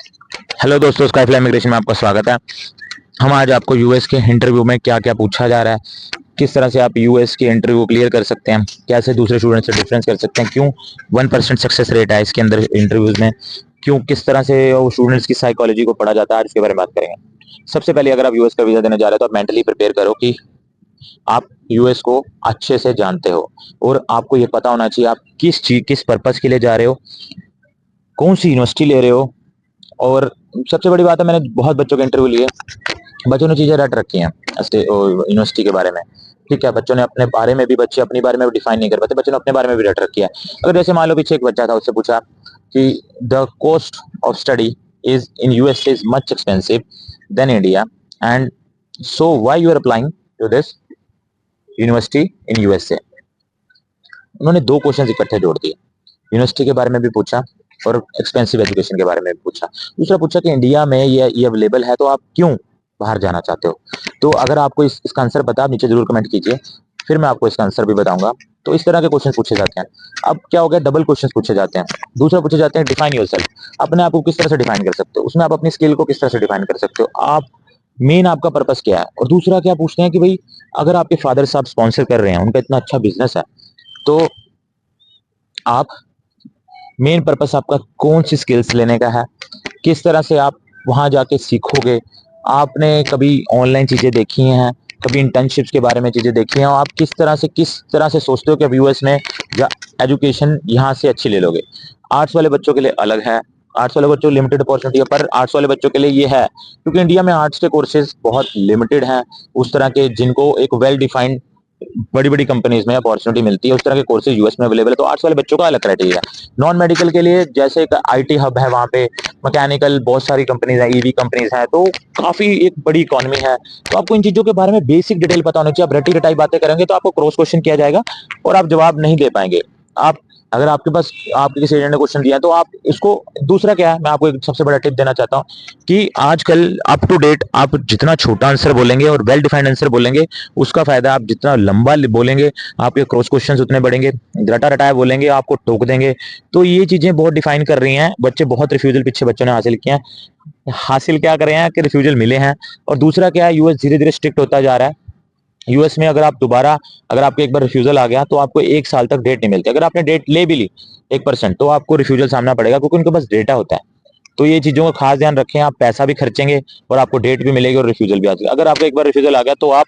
Hello दोस्तों, स्काईफ्लाई immigration में आपका स्वागत है। हम आज आपको यूएस के इंटरव्यू में क्या क्या पूछा जा रहा है, किस तरह से आप यूएस के इंटरव्यू क्लियर कर सकते हैं, कैसे दूसरे स्टूडेंट से डिफरेंस कर सकते हैं, क्यों 1% सक्सेस रेट है इसके अंदर इंटरव्यूज में, क्यों किस तरह से वो स्टूडेंट्स की साइकोलॉजी को पढ़ा जाता है, आज इसके बारे में बात करेंगे। सबसे पहले अगर आप यूएस का वीजा देने जा रहे हो तो आप मेंटली प्रिपेयर करो कि आप यूएस को अच्छे से जानते हो और आपको ये पता होना चाहिए आप किस पर्पज के लिए जा रहे हो, कौन सी यूनिवर्सिटी ले रहे हो। और सबसे बड़ी बात है, मैंने बहुत बच्चों के इंटरव्यू लिए, बच्चों ने चीजें रट रखी हैं यूनिवर्सिटी के बारे में। ठीक है, बच्चों ने अपने बारे में भी, बच्चे अपने बारे में डिफाइन नहीं कर पाते, बच्चों ने अपने बारे में भी रट रखी है। अगर जैसे मान लो पीछे एक बच्चा था, उससे पूछा कि the cost of study is in US is much expensive than India and so why you are applying to this university in USA. उन्होंने दो क्वेश्चन इकट्ठे जोड़ दिए, यूनिवर्सिटी के बारे में भी पूछा और एक्सपेंसिव एजुकेशन के बारे में भी पूछा। दूसरा पूछा कि इंडिया में ये अवेलेबल है तो आप क्यों बाहर जाना चाहते हो। तो अगर आपको इसका आंसर पता, आप नीचे जरूर कमेंट कीजिए, फिर मैं आपको इसका आंसर भी बताऊंगा। तो इस तरह के क्वेश्चन पूछे जाते हैं। अब क्या हो गया, डबल क्वेश्चन पूछे जाते हैं। दूसरा पूछे जाते हैं डिफाइन योरसेल्फ, अपने आप को किस तरह से डिफाइन कर सकते हो, उसमें आप अपनी स्किल को किस तरह से डिफाइन कर सकते हो, आप मेन आपका पर्पस क्या है। और दूसरा क्या पूछते हैं कि भाई अगर आपके फादर साहब स्पॉन्सर कर रहे हैं, उनका इतना अच्छा बिजनेस है, तो आप मेन पर्पस आपका कौन सी स्किल्स लेने का है, किस तरह से आप वहां जाके सीखोगे। आपने कभी ऑनलाइन चीजें देखी हैं, कभी इंटर्नशिप्स के बारे में चीजें देखी हैं, और आप किस तरह से सोचते हो कि अब यूएस में एजुकेशन यहाँ से अच्छी ले लोगे। आर्ट्स वाले बच्चों के लिए अलग है, आर्ट्स वाले बच्चों को लिमिटेड अपॉर्चुनिटी है, पर आर्ट्स वाले बच्चों के लिए ये है क्योंकि इंडिया में आर्ट्स के कोर्सेज बहुत लिमिटेड हैं, उस तरह के जिनको एक वेल डिफाइंड बड़ी बड़ी कंपनीज में अपॉर्चुनिटी मिलती है, उस तरह के कोर्सेज यूएस में अवेलेबल है। तो आर्ट्स वाले बच्चों का अलग क्राइटेरिया है। नॉन मेडिकल के लिए जैसे एक आईटी हब है, वहां पे मैकेनिकल बहुत सारी कंपनीज है, ईवी कंपनीज है, तो काफी एक बड़ी इकोनॉमी है। तो आपको इन चीजों के बारे में बेसिक डिटेल पता होना चाहिए। आप रटी रटाई बातें करेंगे तो आपको क्रॉस क्वेश्चन किया जाएगा और आप जवाब नहीं दे पाएंगे। आप अगर आपके पास आपके किसी एजेंट ने क्वेश्चन दिया है तो आप इसको, दूसरा क्या है, मैं आपको एक सबसे बड़ा टिप देना चाहता हूँ कि आजकल अप टू डेट आप जितना छोटा आंसर बोलेंगे और वेल डिफाइंड आंसर बोलेंगे, उसका फायदा, आप जितना लंबा बोलेंगे आपके क्रॉस क्वेश्चंस उतने बढ़ेंगे। रटा रटाया बोलेंगे आपको टोक देंगे। तो ये चीजें बहुत डिफाइन कर रही हैं। बच्चे बहुत रिफ्यूजल पीछे बच्चों ने हासिल किया है, हासिल क्या कर रहे हैं कि रिफ्यूजल मिले हैं। और दूसरा क्या है, यूएस धीरे धीरे स्ट्रिक्ट होता जा रहा है। यूएस में अगर आपको एक बार रिफ्यूजल आ गया तो आपको 1 साल तक डेट नहीं मिलती। अगर आपने डेट ले भी ली 1%, तो आपको रिफ्यूजल सामना पड़ेगा क्योंकि उनके पास डेटा होता है। तो ये चीजों का खास ध्यान रखें, आप पैसा भी खर्चेंगे और आपको डेट भी मिलेगी और रिफ्यूजल भी आ जाएगा। अगर आपको एक बार रिफ्यूजल आ गया तो आप,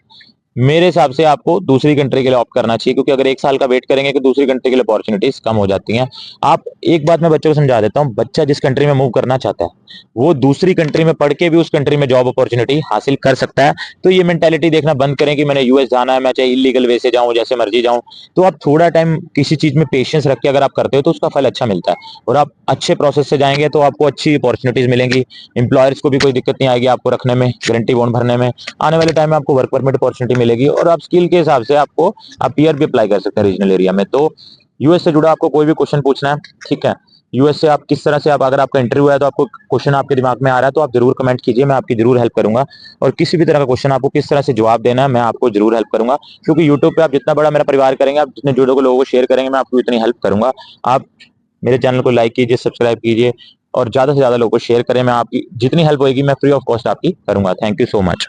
मेरे हिसाब से आपको दूसरी कंट्री के लिए ऑप्ट करना चाहिए, क्योंकि अगर 1 साल का वेट करेंगे तो दूसरी कंट्री के लिए अपॉर्चुनिटीज कम हो जाती हैं। आप, एक बात मैं बच्चों को समझा देता हूँ, बच्चा जिस कंट्री में मूव करना चाहता है वो दूसरी कंट्री में पढ़ के भी उस कंट्री में जॉब अपॉर्चुनिटी हासिल कर सकता है। तो ये मेंटेलिटी देखना बंद करें कि मैंने यूएस जाना है, मैं चाहे इलीगल वे से जाऊं, जैसे मर्जी जाऊं। तो आप थोड़ा टाइम किसी चीज में पेशेंस रख के अगर आप करते हो तो उसका फल अच्छा मिलता है, और आप अच्छे प्रोसेस से जाएंगे तो आपको अच्छी अपॉर्चुनिटीज मिलेंगी। एम्प्लॉयर्स को भी कोई दिक्कत नहीं आएगी आपको रखने में, गारंटी बॉन्ड भरने में। आने वाले टाइम में आपको वर्क परमिट अपॉर्चुनिटी मिलेगी और आप स्किल के हिसाब से आप पीआर भी अप्लाई कर सकते हैं रीजनल एरिया में। तो यूएस से जुड़ा आपको कोई भी क्वेश्चन पूछना है, ठीक है, यूएस से आप किस तरह से, आप अगर आपका इंटरव्यू है तो आपको क्वेश्चन आपके दिमाग में आ रहा है तो आप जरूर कमेंट कीजिए, मैं आपकी जरूर हेल्प करूंगा। और किसी भी तरह का क्वेश्चन आपको किस तरह से जवाब देना है, मैं आपको जरूर हेल्प करूंगा, क्योंकि यूट्यूब पे आप जितना बड़ा मेरा परिवार करेंगे, आप जितने जुड़े लोगों को शेयर करेंगे, मैं आपको इतनी हेल्प करूंगा। आप मेरे चैनल को लाइक कीजिए, सब्सक्राइब कीजिए और ज्यादा से ज्यादा लोगों को शेयर करें। मैं आपकी जितनी हेल्प होगी मैं फ्री ऑफ कॉस्ट आपकी करूंगा। Thank you so much.